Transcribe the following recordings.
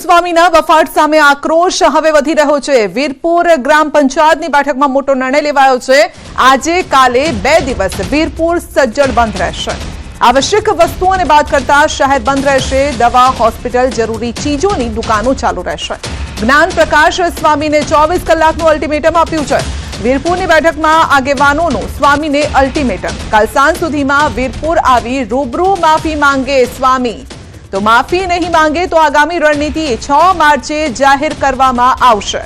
સ્વામીના વફાટ સામે આક્રોશ હવે વધી રહ્યો છે। વીરપુર ગ્રામ પંચાયતની બેઠકમાં મોટો નિર્ણય લેવાયો છે। આજે કાલે 2 દિવસ વીરપુર સજ્જડ બંધ રહેશે। આવશ્યક વસ્તુઓને બાદ કરતા શહેર બંધ રહેશે। દવા, હોસ્પિટલ, જરૂરી ચીજોની દુકાનો ચાલુ રહેશે। જ્ઞાન પ્રકાશ સ્વામીને 24 કલાકનું અલ્ટિમેટમ આપ્યું છે। વીરપુરની બેઠકમાં આગેવાનોનું સ્વામીને અલ્ટિમેટમ। કાલ સાંજ સુધીમાં વીરપુર આવી રૂબરૂ માફી માંગે સ્વામી, तो माफी नहीं मांगे तो आगामी रणनीति 6 मार्चे जाहिर करवामां आवशे।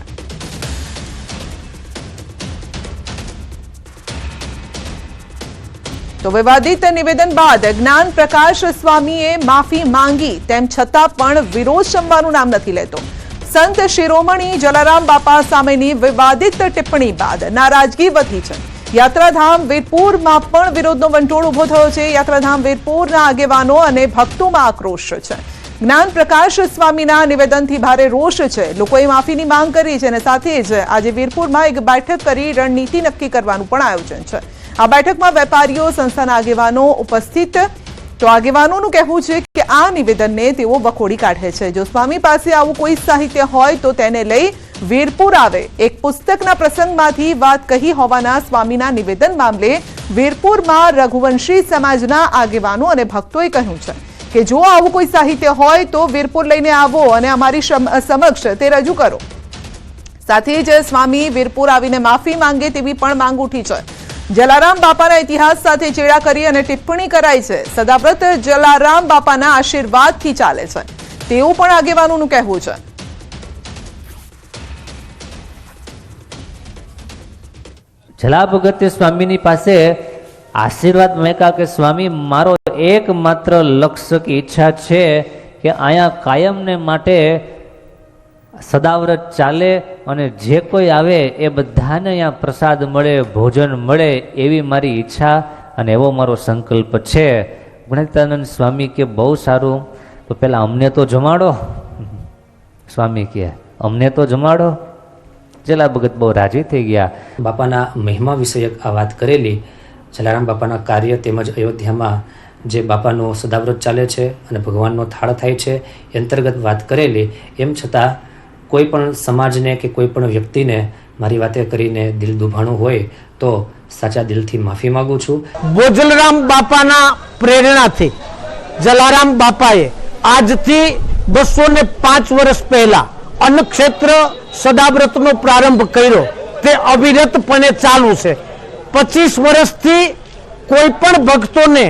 तो विवादित निवेदन बाद ज्ञान प्रकाश स्वामीए माफी मांगी, तेम छतां पण विरोध शमવાનું નામ નથી લેતો। संत शिरोमणि जलाराम बापा सामेनी विवादित टिप्पणी बाद नाराजगी वधी છે। यात्राधाम वीरपुરમાં પણ વિરોધનો વંટોળ ઉભો થયો છે। યાત્રાધામ વીરપુરના આગેવાનો અને ભક્તોમાં આક્રોશ છે। જ્ઞાન પ્રકાશ સ્વામીના નિવેદનથી ભારે રોષ છે। લોકોએ માફીની માંગ કરી છે અને સાથે જ આજે વીરપુરમાં એક બેઠક કરી રણનીતિ નક્કી કરવાનું પણ આયોજન છે। આ બેઠકમાં વેપારીઓ, સંસ્થાના આગેવાનો ઉપસ્થિત। તો આગેવાનોનું કહેવું છે કે આ નિવેદનને તેઓ વખોડી કાઢે છે। જો સ્વામી પાસે આવું કોઈ સાહિત્ય હોય તો તેને લઈ વીરપુર આવે। એક પુસ્તકના પ્રસંગમાંથી વાત કહી હોવાના સ્વામીના નિવેદન મામલે વીરપુરમાં રઘુવંશી સમાજના આગેવાનો અને ભક્તોએ કહ્યું છે કે જો આવું કોઈ સાહિત્ય હોય તો વીરપુર લઈને આવો અને અમારી સમક્ષ તે રજૂ કરો। સાથે જ સ્વામી વીરપુર આવીને માફી માંગે તેવી પણ માંગ ઉઠી છે। જલારામ બાપાના ઇતિહાસ સાથે ચેડા કરી અને ટિપ્પણી કરાઈ છે। સદાવ્રત જલારામ બાપાના આશીર્વાદથી ચાલે છે તેવું પણ આગેવાનોનું કહેવું છે। જલાભગત સ્વામીની પાસે આશીર્વાદ મેકા કે સ્વામી મારો એકમાત્ર લક્ષ્ય કે ઈચ્છા છે કે અહીંયા કાયમને માટે સદાવ્રત ચાલે અને જે કોઈ આવે એ બધાને અહીંયા પ્રસાદ મળે, ભોજન મળે એવી મારી ઈચ્છા અને એવો મારો સંકલ્પ છે। ગુણાતીતાનંદ સ્વામી કે બહુ સારું, તો પેલા અમને તો જમાડો। સ્વામી કે અમને તો જમાડો। જલા ભગત બહુ રાજી થઈ ગયા। બાપાના મહિમા વિષયક આ વાત કરેલી, જલારામ બાપાના કાર્ય તેમજ અયોધ્યામાં જે બાપાનો સદાવ્રત ચાલે છે અને ભગવાનનો થાળ થાય છે એ અંતર્ગત વાત કરેલી। એમ છતાં કોઈ પણ સમાજને કે કોઈ પણ વ્યક્તિને મારી વાતે કરીને દિલ દુભાણું હોય તો સાચા દિલથી માફી માગું છું। બોજલરામ બાપાના પ્રેરણાથી જલારામ બાપાએ આજથી 205 વર્ષ પહેલા અન્નક્ષેત્ર સદાવ્રતનો પ્રારંભ કર્યો, તે અવિરતપણે ચાલુ છે। 25 વર્ષથી કોઈ પણ ભક્તોને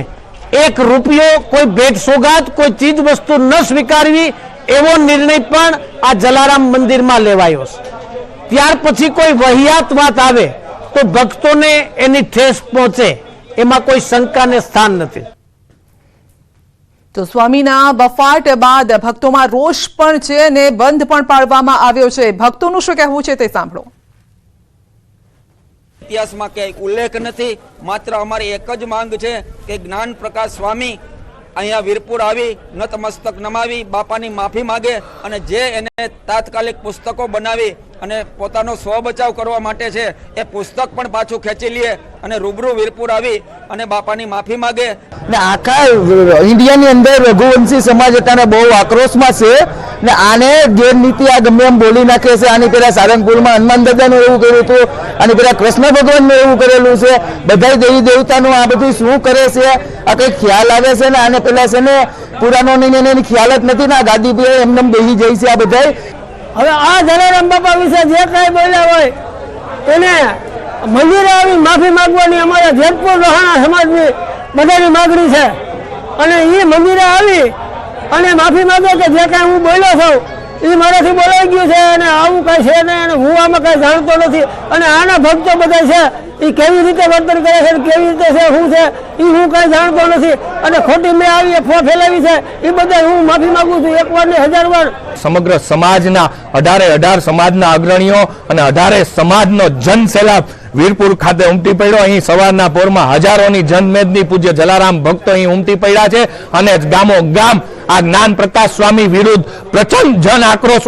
1 રૂપિયો, કોઈ ભેટ સોગાદ, કોઈ ચીજ વસ્તુ ન સ્વીકારવી એવો નિર્ણય પણ આ જલારામ મંદિરમાં લેવાયો છે। ત્યાર પછી કોઈ વહિયાત વાત આવે તો ભક્તોને એની ઠેસ પહોંચે, એમાં કોઈ શંકાને સ્થાન નથી। તો સ્વામીના વફાટ બાદ ભક્તોમાં રોષ પણ છે અને બંધ પણ પાડવામાં આવ્યો છે। ભક્તોનું શું કહેવું છે તે સાંભળો। ઇતિહાસમાં ક્યાંય ઉલ્લેખ નથી, માત્ર અમારી એક જ માંગ છે કે જ્ઞાન પ્રકાશ સ્વામી અહીંયા વીરપુર આવી નતમસ્તક નમાવી બાપાની માફી માગે અને જે એને તાત્કાલિક પુસ્તકો બનાવી અને પોતાનો સ્વબચાવ કરવા માટે છે એ પુસ્તક પણ પાછું ખેંચી લે અને રૂબરૂ વીરપુર આવી અને બાપાની માફી માગે। ને આખા ઇન્ડિયાની અંદર રઘુવંશી સમાજ અત્યારે બહુ આક્રોશમાં છે ને આને ગેરનીતિ આ ગમે એમ બોલી નાખે છે। આની પેલા સારંગપુરમાં હનુમાન દાદાનું એવું કર્યું હતું, આની પેલા કૃષ્ણ ભગવાનનું એવું કરેલું છે। બધા દેવી દેવતાનું આ બધું શું કરે છે, આ કઈ ખ્યાલ આવે છે ને આને પેલા છે ને પુરાણોની એની ખ્યાલ જ નથી ને આ ગાદી પર એમને બેસી જાય છે આ બધા। હવે આ જલારામ બાપા વિશે જે કઈ બોલ્યા હોય એને મંદિરે આવી માફી માંગવાની અમારા જેતપુર રહાણા સમાજની બધાની માગણી છે અને એ મંદિરે આવી અને માફી માંગે કે જે કાંઈ હું બોલ્યો છું એ મારાથી બોલાઈ ગયું છે અને આવું કાંઈ છે નહીં અને હું આમાં કાંઈ જાણતો નથી અને આના ભક્તો બધા છે એ કેવી રીતે વર્તન કરે છે, કેવી રીતે છે, શું છે એ હું કાંઈ જાણતો નથી અને ખોટી મેં આવી અફવા ફેલાવી છે એ બધા હું માફી માંગુ છું 1 વાર ને 1000 વાર। સમગ્ર સમાજના 18 સમાજના અગ્રણીઓ અને 18 સમાજનો જનસેલાબ વીરપુર ખાતે ઉમટી પડ્યો। અહીં સવારના પોરમાં હજારોની જનમેદની પૂજ્ય જલારામ ભક્તો અહીં ઉમટી પડ્યા છે અને ગામો ગામ આ જ્ઞાન પ્રકાશ સ્વામી વિરુદ્ધ પ્રચંડ જન આક્રોશ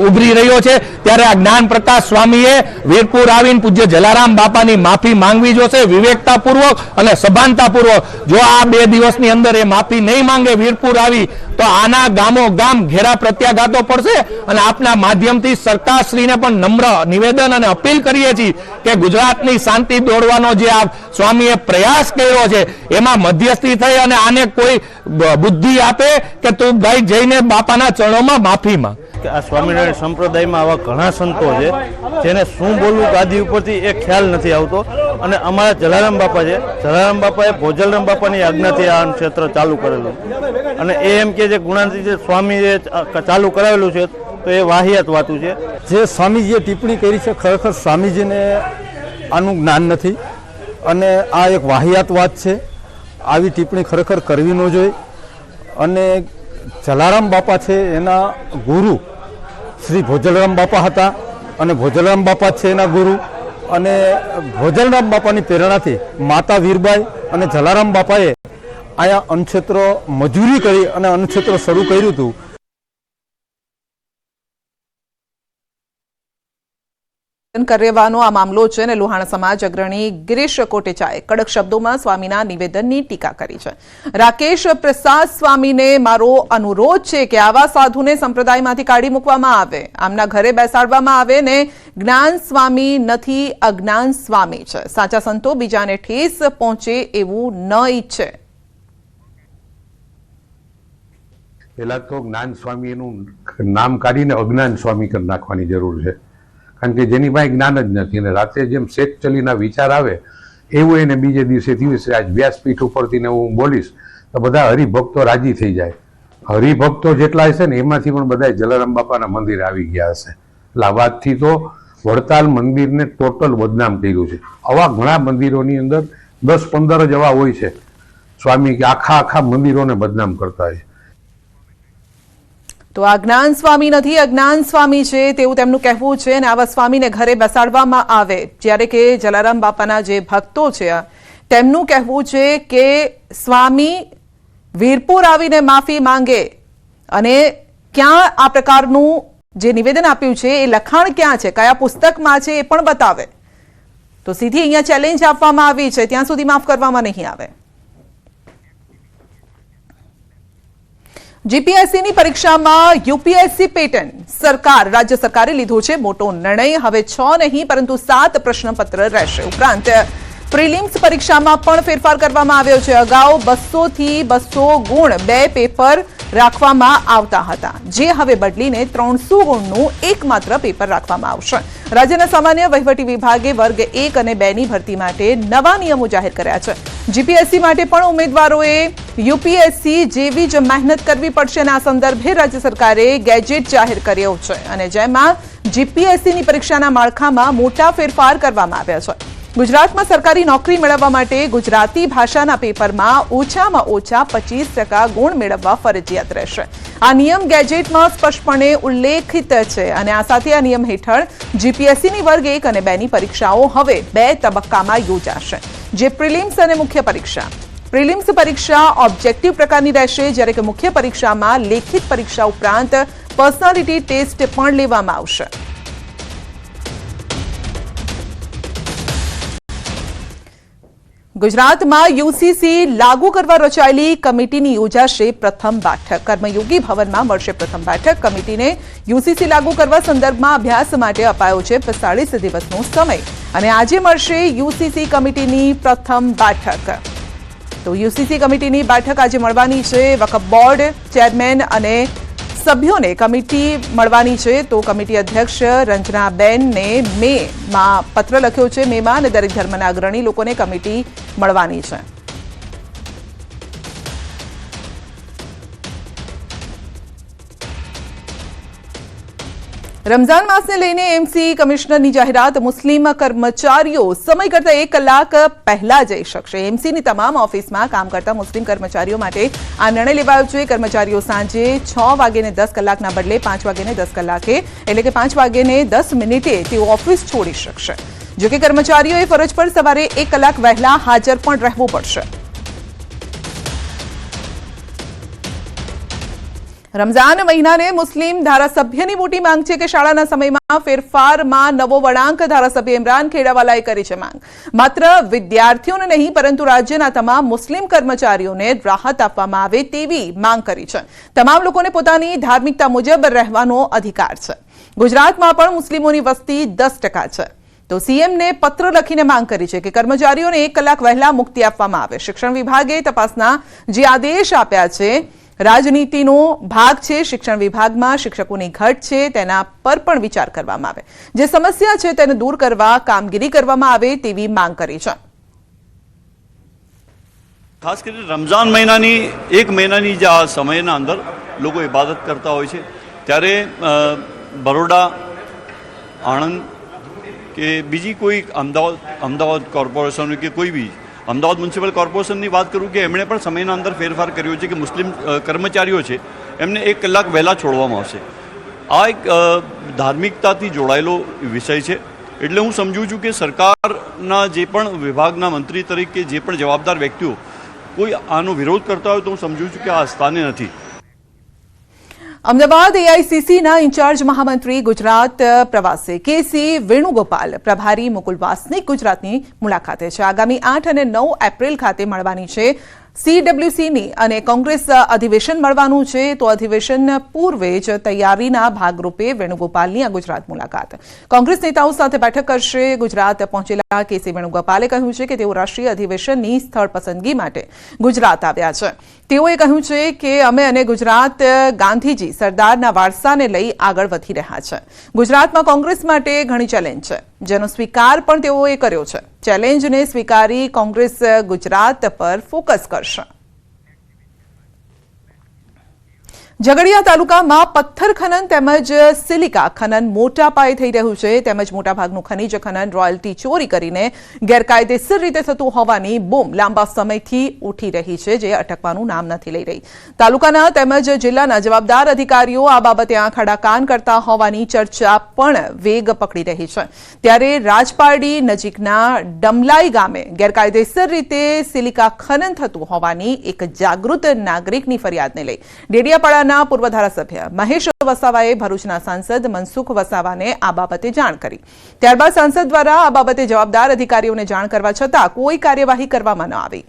ઉભરી રહ્યો છે, ત્યારે આ જ્ઞાન પ્રકાશ સ્વામીએ વીરપુર આવીને પૂજ્ય જલારામ બાપાની માફી માંગવી જોશે, વિવેકતાપૂર્વક અને સભાનતાપૂર્વક. જો આ 2 દિવસની અંદર એ માફી નહીં માંગે વીરપુર આવી, તો આના ગામો ગામ ઘેરા પ્રત્યાઘાતો પડશે. અને આપના માધ્યમથી સરકારશ્રીને પણ નમ્ર નિવેદન અને અપીલ કરીએ છીએ કે ગુજરાતની શાંતિ દોડવાનો જે આ સ્વામીએ પ્રયાસ કર્યો છે, એમાં મધ્યસ્થી થઈ અને આને કોઈ બુદ્ધિ આપે કે તું ભાઈ જઈને બાપાના ચરણોમાં માફી માંગ. આ સ્વામિનારાયણ સંપ્રદાયમાં આવા ઘણા સંતો છે જેને શું બોલવું ગાદી ઉપરથી એ ખ્યાલ નથી આવતો. અને અમારા જલારામ બાપા છે, જલારામ બાપાએ ભોજલરામ બાપાની આજ્ઞાથી આ ક્ષેત્ર ચાલુ કરેલું, અને એ એમ કે જે ગુણાતીત સ્વામીએ ચાલુ કરાવેલું છે તો એ વાહિયાત વાતું છે. જે સ્વામીજીએ ટિપ્પણી કરી છે, ખરેખર સ્વામીજીને આનું જ્ઞાન નથી અને આ એક વાહિયાત વાત છે. આવી ટિપ્પણી ખરેખર કરવી ન જોઈએ. અને જલારામ બાપા છે એના ગુરુ શ્રી ભોજલરામ બાપા હતા, અને ભોજલરામ બાપા છે એના ગુરુ, અને ભોજલરામ બાપાની પ્રેરણાથી માતા વીરબાઈ અને જલારામ બાપાએ અહીંયા અન્નક્ષેત્ર મજૂરી કરી અને અન્નક્ષેત્ર શરૂ કર્યું હતું. કરવાનો આ મામલો છે અને લુહાણા સમાજ અગ્રણી ગિરીશ કોટેચાએ કડક શબ્દોમાં સ્વામીના નિવેદનની ટીકા કરી છે. રાકેશ પ્રસાદ સ્વામીને મારો અનુરોધ છે કે આવા સાધુને સંપ્રદાયમાંથી કાઢી મૂકવામાં આવે, આમના ઘરે બેસાડવામાં આવે ને જ્ઞાન સ્વામી નથી, અજ્ઞાન સ્વામી છે. સાચા સંતો બીજાને ઠેસ પહોંચે એવું ન ઈચ્છે. પહેલા તો જ્ઞાન સ્વામીનું નામ કાઢીને અજ્ઞાન સ્વામી કરી નાખવાની જરૂર છે, કારણ કે જેની પાસે જ્ઞાન જ નથી. અને રાતે જેમ શેખ ચલીના વિચાર આવે એવું એને બીજે દિવસે દિવસે આજ વ્યાસપીઠ ઉપરથી ને હું બોલીશ તો બધા હરિભક્તો રાજી થઈ જાય. હરિભક્તો જેટલા હશે ને એમાંથી પણ બધા જલારામ બાપાના મંદિરે આવી ગયા હશે. એટલે આ વાતથી તો વડતાલ મંદિરને ટોટલ બદનામ કર્યું છે. આવા ઘણા મંદિરોની અંદર 10-15 જ એવા હોય છે સ્વામી કે આખા મંદિરોને બદનામ કરતા હોય. તો આ જ્ઞાન સ્વામી નથી, અજ્ઞાન સ્વામી છે તેવું તેમનું કહેવું છે. અને આવા સ્વામીને ઘરે બેસાડવામાં આવે, જ્યારે કે જલારામ બાપાના જે ભક્તો છે તેમનું કહેવું છે કે સ્વામી વીરપુર આવીને માફી માંગે. અને ક્યાં આ પ્રકારનું જે નિવેદન આપ્યું છે એ લખાણ ક્યાં છે, કયા પુસ્તકમાં છે એ પણ બતાવે. તો સીધી અહીંયા ચેલેન્જ આપવામાં આવી છે, ત્યાં સુધી માફ કરવામાં નહીં આવે. જીપીએસસીની પરીક્ષામાં યુપીએસસી પેટર્ન રાજ્ય સરકારે લીધો છે મોટો નિર્ણય. હવે 6 નહીં પરંતુ 7 પ્રશ્નપત્ર રહેશે. ઉપરાંત પ્રિલિમ્સ પરીક્ષામાં પણ ફેરફાર કરવામાં આવ્યો છે. અગાઉ 200 થી 200 ગુણ 2 પેપર રાખવામાં આવતા હતા, જે હવે બદલીને 300 ગુણનું એકમાત્ર પેપર રાખવામાં આવશે. રાજ્યના સામાન્ય વહીવટી વિભાગે વર્ગ 1 અને 2 ની ભરતી માટે નવા નિયમો જાહેર કર્યા છે. જીપીએસસી માટે પણ ઉમેદવારોએ યુપીએસસી જેવી જ મહેનત કરવી પડશે. અને આ સંદર્ભે રાજ્ય સરકારે ગેજેટ જાહેર કર્યો છે, અને જેમાં જીપીએસસીની પરીક્ષાના માળખામાં મોટા ફેરફાર કરવામાં આવ્યા છે. ગુજરાતમાં સરકારી નોકરી મેળવવા માટે ગુજરાતી ભાષાના પેપરમાં ઓછામાં ઓછા 25% ગુણ મેળવવા ફરજિયાત રહેશે. આ નિયમ ગેજેટમાં સ્પષ્ટપણે ઉલ્લેખિત છે. અને આ સાથે આ નિયમ હેઠળ જીપીએસસીની વર્ગ 1 અને 2 ની પરીક્ષાઓ હવે 2 તબક્કામાં યોજાશે, જે પ્રિલિમ્સ અને મુખ્ય પરીક્ષા. પ્રિલિમ્સ પરીક્ષા ઓબ્જેક્ટિવ પ્રકારની રહેશે, જ્યારે કે મુખ્ય પરીક્ષામાં લેખિત પરીક્ષા ઉપરાંત પર્સનાલિટી ટેસ્ટ પણ લેવામાં આવશે. ગુજરાતમાં યુસીસી લાગુ કરવા રચાયેલી કમિટીની યોજાશે પ્રથમ બેઠક. કર્મયોગી ભવનમાં મળશે પ્રથમ બેઠક. કમિટીને યુસીસી લાગુ કરવા સંદર્ભમાં અભ્યાસ માટે અપાયો છે 45 દિવસનો સમય. અને આજે મળશે યુસીસી કમિટીની પ્રથમ બેઠક. તો યુસીસી કમિટીની બેઠક આજે મળવાની છે. વકફ બોર્ડ ચેરમેન અને સભ્યોને કમિટી મળવાની છે. તો કમિટી અધ્યક્ષ રંજનાબેનને મેમાં પત્ર લખ્યો છે. મેમાં અને દરેક ધર્મના અગ્રણી લોકોને કમિટી મળવાની છે. રમઝાન માસને લઈને એમસી કમિશનરની જાહેરાત. મુસ્લિમ કર્મચારીઓ સમય કરતા 1 કલાક પહેલા જઈ શકશે. એમસીની તમામ ઓફિસમાં કામ કરતા મુસ્લિમ કર્મચારીઓ માટે આ નિર્ણય લેવાયો છે. કર્મચારીઓ સાંજે 6 વાગ્યે 10 કલાકના બદલે 5 વાગ્યે 10 કલાકે એટલે કે 5 વાગ્યે 10 મિનિટે તેઓ ઓફિસ છોડી શકશે. જોકે કર્મચારીઓએ ફરજ પર સવારે 1 કલાક વહેલા હાજર પણ રહેવું પડશે. રમઝાન મહિનાને મુસ્લિમ ધારાસભ્યની મોટી માંગ છે કે શાળાના સમયમાં ફેરફારમાં નવો વળાંક ધારાસભ્ય ઇમરાન ખેડાવાલાએ કરી છે માંગ. માત્ર વિદ્યાર્થીઓને નહીં પરંતુ રાજ્યના તમામ મુસ્લિમ કર્મચારીઓને રાહત આપવામાં આવે તેવી માંગ કરી છે. તમામ લોકોને પોતાની ધાર્મિકતા મુજબ રહેવાનો અધિકાર છે. ગુજરાતમાં પણ મુસ્લિમોની વસ્તી 10% છે. તો સીએમને પત્ર લખીને માંગ કરી છે કે કર્મચારીઓને 1 કલાક વહેલા મુક્તિ આપવામાં આવે. શિક્ષણ વિભાગે તપાસના જે આદેશ આપ્યા છે રાજનીતિનો ભાગ છે. શિક્ષણ વિભાગમાં શિક્ષકોની ઘટ છે તેના પર પણ વિચાર કરવામાં આવે. જે સમસ્યા છે તેને દૂર કરવા કામગીરી કરવામાં આવે તેવી માંગ કરી છે. ખાસ કરીને રમઝાન મહિનાની 1 મહિનાની જે આ સમયના અંદર લોકો ઇબાદત કરતા હોય છે ત્યારે બરોડા, આણંદ કે બીજી કોઈ અમદાવાદ કોર્પોરેશન કે કોઈ બી અમદાવાદ મ્યુનિસિપલ કોર્પોરેશનની વાત કરું કે એમણે પણ સમયના અંદર ફેરફાર કર્યો છે કે મુસ્લિમ કર્મચારીઓ છે એમને 1 કલાક વહેલા છોડવામાં આવશે. આ એક ધાર્મિકતાથી જોડાયેલો વિષય છે. એટલે હું સમજું છું કે સરકારના જે પણ વિભાગના મંત્રી તરીકે જે પણ જવાબદાર વ્યક્તિઓ કોઈ આનો વિરોધ કરતા હોય તો હું સમજું છું કે આ સ્થાને નથી. અમદાવાદ એઆઈસીસીના ઇન્ચાર્જ મહામંત્રી ગુજરાત પ્રવાસે કેસી વેણુગોપાલ પ્રભારી મુકુલ વાસનિક ગુજરાતની મુલાકાતે છે. આગામી 8 અને 9 એપ્રિલ ખાતે મળવાની છે સીડબ્લ્યુસીની અને કોંગ્રેસ અધિવેશન મળવાનું છે. તો અધિવેશન પૂર્વે જ તૈયારીના ભાગરૂપે વેણુગોપાલની આ ગુજરાત મુલાકાત. કોંગ્રેસ નેતાઓ સાથે બેઠક કરશે. ગુજરાત પહોંચેલા કેસી વેણુગોપાલે કહ્યું છે કે તેઓ રાષ્ટ્રીય અધિવેશનની સ્થળ પસંદગી માટે ગુજરાત આવ્યા છે. તેઓએ કહ્યું છે કે અમે અને ગુજરાત ગાંધીજી સરદારના વારસાને લઈ આગળ વધી રહ્યા છે. ગુજરાતમાં કોંગ્રેસ માટે ઘણી ચેલેન્જ છે જેનો સ્વીકાર પણ તેઓએ કર્યો છે. ચેલેન્જને સ્વીકારી કોંગ્રેસ ગુજરાત પર ફોકસ કરશે. ઝઘડિયા તાલુકામાં પથ્થર ખનન તેમજ સિલિકા ખનન મોટા પાયે થઈ રહ્યું છે. તેમજ મોટાભાગનું ખનીજ ખનન રોયલ્ટી ચોરી કરીને ગેરકાયદેસર રીતે થતું હોવાની બૂમ લાંબા સમયથી ઉઠી રહી છે જે અટકવાનું નામ નથી લઈ રહી. તાલુકાના તેમજ જિલ્લાના જવાબદાર અધિકારીઓ આ બાબતે આંખ આડા કાન કરતા હોવાની ચર્ચા પણ વેગ પકડી રહી છે. ત્યારે રાજપારડી નજીકના ડમલાઈ ગામે ગેરકાયદેસર રીતે સિલિકા ખનન થતું હોવાની એક જાગૃત નાગરિકની ફરિયાદને લઈ ડેડિયાપાડાના પૂર્વ ધારાસભ્ય મહેશ વસાવાએ ભરૂચના સાંસદ મનસુખ વસાવાને આ બાબતે જાણ કરી. ત્યારબાદ સાંસદ દ્વારા આ બાબતે જવાબદાર અધિકારીઓને જાણ કરવા છતાં કોઈ કાર્યવાહી કરવામાં ન આવી.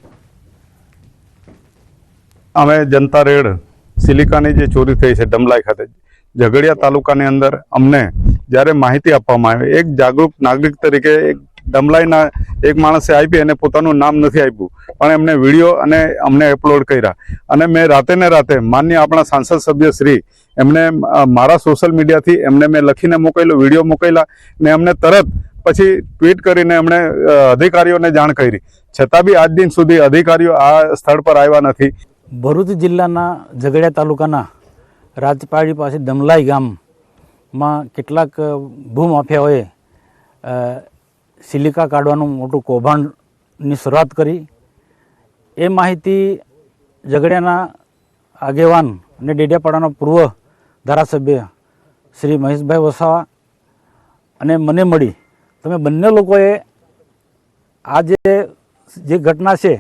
અમે જનતા રેડ સિલિકાની જે ચોરી થઈ છે ડમલાઈ ખાતે ઝઘડિયા તાલુકાની અંદર અમને જ્યારે માહિતી આપવામાં આવી એક જાગૃત નાગરિક તરીકે એક ડમલાઈના એક માણસે આપી અને પોતાનું નામ નથી આપ્યું પણ એમને વિડીયો અને અમને અપલોડ કર્યા અને મેં રાતે ને રાતે માન્ય આપણા સાંસદ સભ્ય શ્રી એમને મારા સોશિયલ મીડિયાથી એમને મેં લખીને મોકલ્યો, વિડીયો મોકલ્યા ને એમને તરત પછી ટ્વીટ કરીને એમણે અધિકારીઓને જાણ કરી. છતાં બી આજ દિન સુધી અધિકારીઓ આ સ્થળ પર આવ્યા નથી. ભરૂચ જિલ્લાના ઝઘડિયા તાલુકાના રાજપારડી પાસે ડમલાઈ ગામમાં કેટલાક ભૂમાફિયાઓએ સિલિકા કાઢવાનું મોટું કૌભાંડની શરૂઆત કરી. એ માહિતી ઝઘડિયાના આગેવાન અને ડેડિયાપાડાના પૂર્વ ધારાસભ્ય શ્રી મહેશભાઈ વસાવા અને મને મળી. તમે બંને લોકોએ આ જે ઘટના છે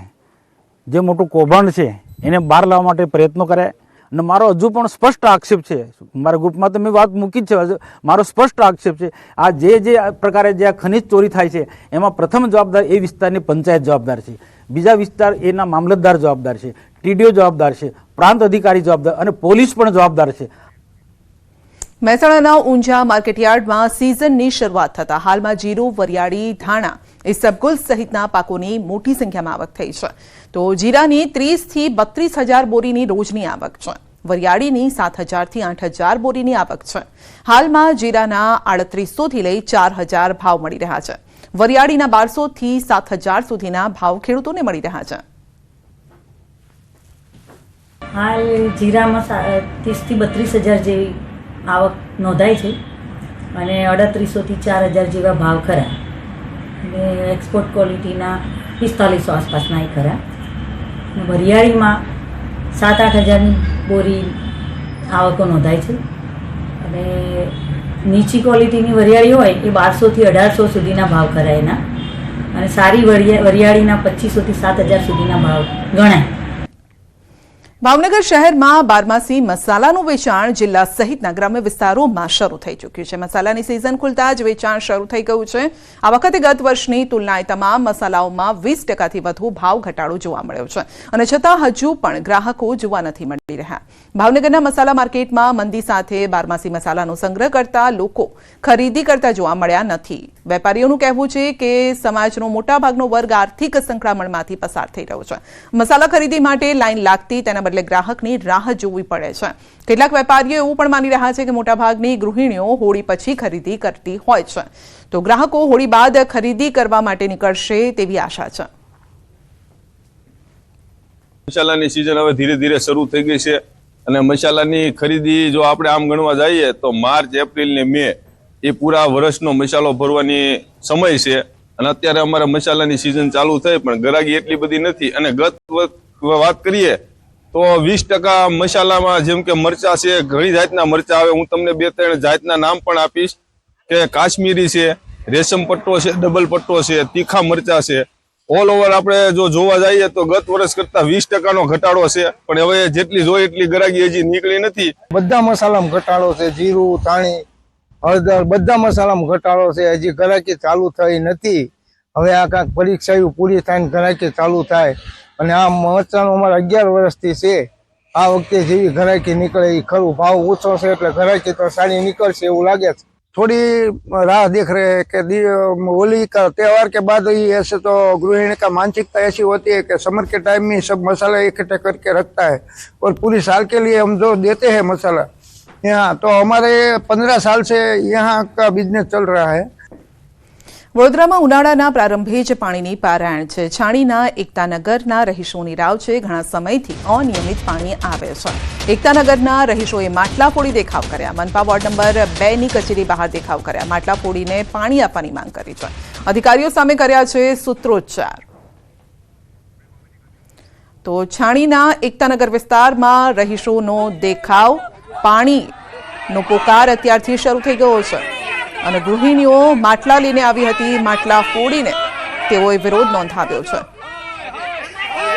જે મોટું કૌભાંડ છે એને બહાર લાવવા માટે પ્રયત્નો કર્યા અને મારો હજુ પણ સ્પષ્ટ આક્ષેપ છે. મારા ગ્રુપમાં તો મેં વાત મૂકી જ છે. મારો સ્પષ્ટ આક્ષેપ છે આ જે પ્રકારે જે આ ખનિજ ચોરી થાય છે એમાં પ્રથમ જવાબદાર એ વિસ્તારની પંચાયત જવાબદાર છે, બીજા વિસ્તાર એના મામલતદાર જવાબદાર છે, ટીડીઓ જવાબદાર છે, પ્રાંત અધિકારી જવાબદાર અને પોલીસ પણ જવાબદાર છે. મહેસાણાના ઊંઝા માર્કેટયાર્ડમાં સિઝનની શરૂઆત થતા હાલમાં જીરું, વરિયાળી, ધાણા ઇસબગુલ સહિતના પાકોની મોટી સંખ્યામાં આવક થઈ છે. તો જીરાની 30 થી 32 હજાર બોરીની રોજની આવક છે. વરિયાળીની 7,000 થી 8,000 બોરીની આવક છે. હાલમાં જીરાના 3800 થી લઈ 4,000 ભાવ મળી રહ્યા છે. વરિયાળીના 1200 થી 7,000 સુધીના ભાવ ખેડૂતોને મળી રહ્યા છે. હાલ જીરામાં 30 થી 32 હજાર જેવી આવક નોંધાઈ છે અને 3800 થી 4,000 જેવા ભાવ ખરા અને એક્સપોર્ટ ક્વોલિટીના 4500 આસપાસના ખરા. વરિયાળીમાં 7-8 હજારની બોરી આવકો નોંધાય છે અને નીચી ક્વોલિટીની વરિયાળી હોય એ 1200 થી 1800 સુધીના ભાવ ખરા એના અને સારી વરિયાળીના 2500 થી 7,000 સુધીના ભાવ ગણાય. ભાવનગર શહેરમાં બારમાસી મસાલાનું વેચાણ જિલ્લા સહિતના ગ્રામ્ય વિસ્તારોમાં શરૂ થઈ ચૂક્યું છે. મસાલાની સિઝન ખુલતા જ વેચાણ શરૂ થઈ ગયું છે. આ વખતે ગત વર્ષની તુલનાએ તમામ મસાલાઓમાં 20%થી વધુ ભાવ ઘટાડો જોવા મળ્યો છે અને છતાં હજુ પણ ગ્રાહકો જોવા નથી મળી રહ્યા. ભાવનગરના મસાલા માર્કેટમાં મંદી સાથે બારમાસી મસાલાનો સંગ્રહ કરતા લોકો ખરીદી કરતા જોવા મળ્યા નથી. વેપારીઓનું કહેવું છે કે સમાજનો મોટાભાગનો વર્ગ આર્થિક સંકળામણમાંથી પસાર થઈ રહ્યો છે. મસાલા ખરીદી માટે લાઈન લાગતી તેના બદલે ગ્રાહકની રાહ જોવી પડે છે. કેટલાક વેપારીઓ એવું પણ માની રહ્યા છે કે મોટાભાગની ગૃહિણીઓ હોળી પછી ખરીદી કરતી હોય છે, તો ગ્રાહકો હોળી બાદ ખરીદી કરવા માટે નીકળશે તેવી આશા છે. મસાલાની સિઝન હવે ધીરે ધીરે શરૂ થઈ ગઈ છે અને મસાલાની ખરીદી જો આપણે આમ ગણવા જઈએ તો માર્ચ, એપ્રિલ ને મે એ પૂરા વર્ષનો મસાલો ભરવાની સમય છે અને અત્યારે અમારે મસાલાની સિઝન ચાલુ થઈ પણ ગરાગી એટલી બધી નથી. અને ગત વાત કરીએ તો 20% મસાલામાં જેમ કે મરચા છે, ઘણી જાતના મરચા આવે. હું તમને 2-3 જાતના નામ પણ આપીશ કે કાશ્મીરી છે, રેશમ પટ્ટો છે, ડબલ પટ્ટો છે, તીખા મરચા છે. ઓલ ઓવર આપણે જો જોવા જઈએ તો ગત વર્ષ કરતા 20%નો ઘટાડો છે પણ હવે જેટલી જોઈએ એટલી ગરાગી હજી નીકળી નથી. બધા મસાલામાં ઘટાડો છે. જીરું, ધાણી, હળદર બધા મસાલામાં ઘટાડો છે. હજી ગરાકી ચાલુ થઈ નથી. હવે આ કાંઈક પરીક્ષાઓ પૂરી થાય ગરાકી ચાલુ થાય. અને આ મરચાનો અમારે 11 વર્ષથી છે. આ વખતે જેવી ગરાકી નીકળે એ ખરું. ભાવ ઓછો છે એટલે ગરાકી તો સારી નીકળશે એવું લાગે છે. थोड़ी राह देख रहे हैं कि होली का त्यौहार के बाद ही ऐसे तो गृहिणी का मानसिकता ऐसी होती है कि समर के टाइम में सब मसाला इकट्ठे करके रखता है और पूरी साल के लिए हम जो देते हैं मसाला यहाँ, तो हमारे 15 साल से यहाँ का बिजनेस चल रहा है. વડોદરામાં ઉનાળાના પ્રારંભે જ પાણીની પારાયણ છે. છાણીના એકતાનગરના રહીશોની રાવ છે. ઘણા સમયથી અનિયમિત પાણી આવે છે. એકતાનગરના રહીશોએ માટલા ફોડી દેખાવ કર્યા. મનપા વોર્ડ નંબર 2ની કચેરી બહાર દેખાવ કર્યા. માટલા ફોડીને પાણી આપવાની માંગ કરી છે. અધિકારીઓ સામે કર્યા છે સૂત્રોચ્ચાર. તો છાણીના એકતાનગર વિસ્તારમાં રહીશોનો દેખાવ, પાણીનો પોકાર અત્યારથી શરૂ થઈ ગયો છે અને ગૃહિણીઓ માટલા લઈને આવી હતી. માટલા ફોડીને તેઓએ વિરોધ નોંધાવ્યો છે.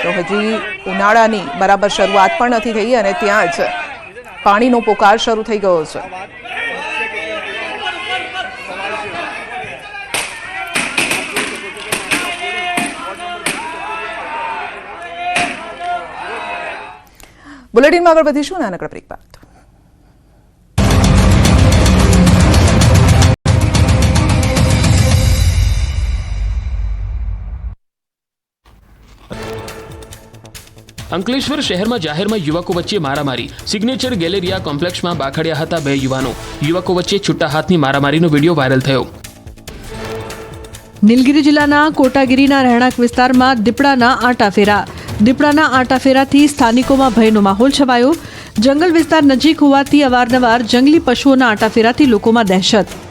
તો હજી ઉનાળાની બરાબર શરૂઆત પણ નથી થઈ અને ત્યાં જ પાણીનો પોકાર શરૂ થઈ ગયો છે. બુલેટિનમાં આગળ વધીશું નાનકડા બ્રેક બાદ. અંકલેશ્વર શહેરમાં જાહેરમાં યુવકો વચ્ચે મારામારી. સિગ્નેચર ગેલેરિયા કોમ્પ્લેક્સમાં બાખડ્યા હતા 2 યુવાનો. યુવકો વચ્ચે છૂટા હાથની મારામારીનો વિડીયો વાયરલ થયો. નીલગિરી જિલ્લાના કોટાગીરીના રહેણાંક વિસ્તારમાં દીપડાના આંટાફેરા. દીપડાના આંટાફેરાથી સ્થાનિકોમાં ભયનો માહોલ છવાયો. જંગલ વિસ્તાર નજીક હોવાથી અવારનવાર જંગલી પશુઓના આંટાફેરાથી લોકોમાં દહેશત.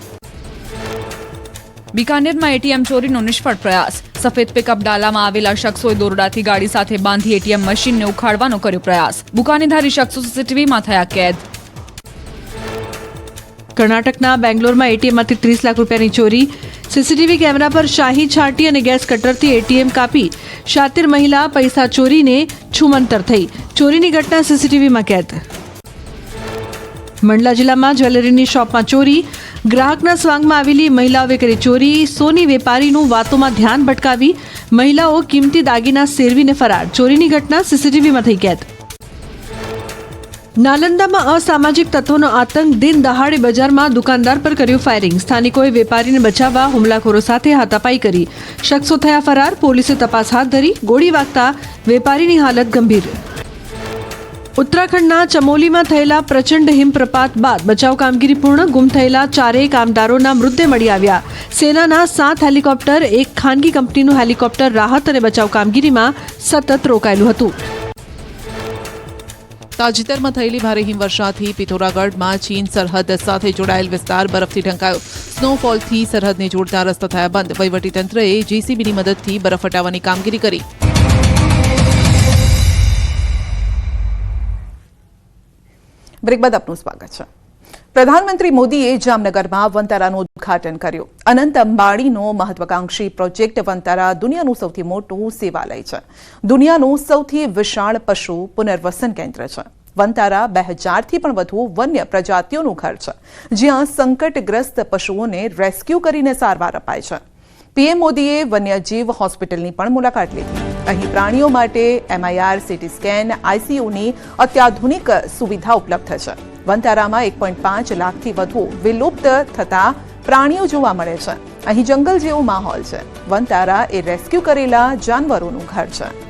બીકાનેરમાં એટીએમ ચોરીનો નિષ્ફળ પ્રયાસ. સફેદ પિકઅપ ડાલામાં આવેલા શખ્સોએ દોરડાથી ગાડી સાથે બાંધી એટીએમ મશીનને ઉખાડવાનો કર્યો પ્રયાસ. બુકાનીધારી શખ્સો સીસીટીવીમાં થયા કેદ. કર્ણાટકના બેંગ્લોરમાં એટીએમમાંથી 30 લાખ રૂપિયાની ચોરી. સીસીટીવી કેમેરા પર શાહી છાંટી અને ગેસ કટરથી એટીએમ કાપી શાતિર મહિલા પૈસા ચોરીને છુમંતર થઈ. ચોરીની ઘટના સીસીટીવીમાં કેદ. મંડલા જિલ્લામાં જ્વેલરીની શોપમાં ચોરી. ગ્રાહકના સ્વાંગમાં આવેલી મહિલાઓએ કરી ચોરી. સોની વેપારીનું વાતોમાં ધ્યાન ભટકાવી મહિલાઓ કિંમતી દાગીના સેરવીને ફરાર. ચોરીની ઘટના સીસીટીવીમાં થઈ કેદ. નાલંદામાં અસામાજિક તત્વોનો આતંક. દિન દહાડે બજારમાં દુકાનદાર પર કર્યું ફાયરિંગ. સ્થાનિકોએ વેપારીને બચાવવા હુમલાખોરો સાથે હાથાપાઈ કરી. શખ્સો થયા ફરાર. પોલીસે તપાસ હાથ ધરી. ગોળી વાગતા વેપારીની હાલત ગંભીર. ઉત્તરાખંડના ચમોલીમાં થયેલા પ્રચંડ હિમપ્રપાત બાદ બચાવ કામગીરી પૂર્ણ. ગુમ થયેલા 4 કામદારોના મૃતદેહ મળી આવ્યા. સેનાના 7 હેલિકોપ્ટર, એક ખાનગી કંપનીનું હેલિકોપ્ટર રાહત અને બચાવ કામગીરીમાં સતત રોકાયેલું હતું. તાજેતરમાં થયેલી ભારે હિમવર્ષાથી પિથોરાગઢમાં ચીન સરહદ સાથે જોડાયેલ વિસ્તાર બરફથી ઢંકાયો. સ્નોફોલથી સરહદને જોડતા રસ્તા થયા બંધ. વહીવટીતંત્રએ જેસીબીની મદદથી બરફ હટાવવાની કામગીરી કરી. બ્રેક બાદ આપનું સ્વાગત છે. પ્રધાનમંત્રી મોદીએ જામનગરમાં વનતારાનું ઉદ્ઘાટન કર્યું. અનંત અંબાણીનો મહત્વાકાંક્ષી પ્રોજેક્ટ વનતારા દુનિયાનું સૌથી મોટું સેવાલય છે. દુનિયાનું સૌથી વિશાળ પશુ પુનર્વસન કેન્દ્ર છે. વનતારા 2000થી પણ વધુ વન્ય પ્રજાતિઓનું ઘર છે, જ્યાં સંકટગ્રસ્ત પશુઓને રેસ્ક્યુ કરીને સારવાર અપાય છે. પીએમ મોદીએ વન્યજીવ હોસ્પિટલની પણ મુલાકાત લીધી. અહીં પ્રાણીઓ માટે MRI, CT સ્કેન, ICUની અત્યાધુનિક સુવિધા ઉપલબ્ધ છે. વનતારામાં 1.5 લાખથી વધુ વિલુપ્ત થતા પ્રાણીઓ જોવા મળે છે. અહીં જંગલ જેવો માહોલ છે. વનતારા એ રેસ્ક્યુ કરેલા જાનવરોનું ઘર છે.